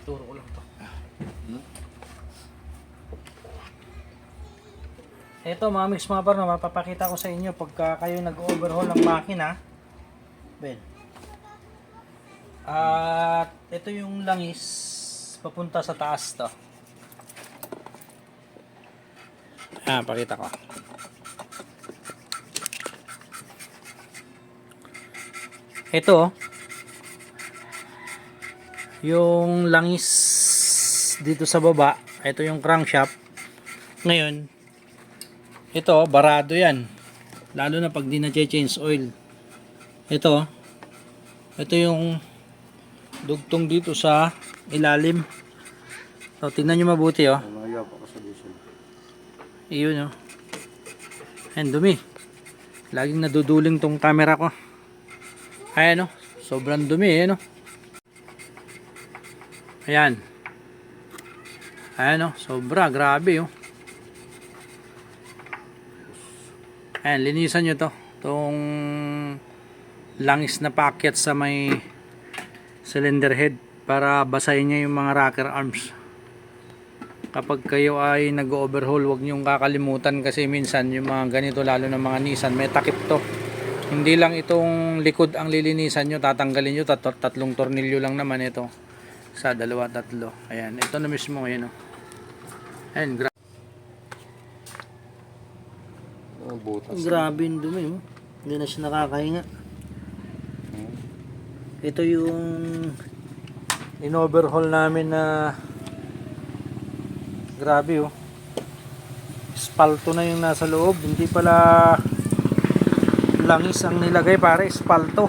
Turo ko lang to. Ito mga mix mga par, mapapakita ko sa inyo pagka kayo nag-overhaul ng makina. Ben. At ito yung langis papunta sa taas to. Pakita ko. Ito yung langis dito sa baba. Ito yung crankshaft. Ngayon, ito barado yan. Lalo na pag di na-change oil. Ito yung dugtong dito sa ilalim. So, tingnan nyo mabuti oh. Iyon oh. Ayan, dumi. Laging naduduling tong camera ko. Ayan oh. Sobrang dumi eh no. Ayan. Ayan oh. Sobra. Grabe oh. Ayan. Linisan nyo to. Tong langis na paakyat sa may cylinder head para basahin niya yung mga rocker arms. Kapag kayo ay nag-overhaul, huwag niyong kakalimutan kasi minsan yung mga ganito, lalo na mga Nissan, may takip to. Hindi lang itong likod ang lilinisan nyo, tatanggalin nyo, tatlong tornilyo lang naman ito. Sa dalawa, tatlo. Ayan, ito na mismo, ayan o. Ayan, grabe yung dumi, oh. Hindi na siya nakakahinga. Ito yung in-overhaul namin na grabe oh. Espalto na yung nasa loob. Hindi pala langis ang nilagay, pare. Espalto.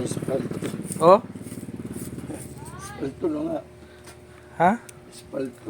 Espalto. Oh? Espalto lang nga. Ha? Espalto.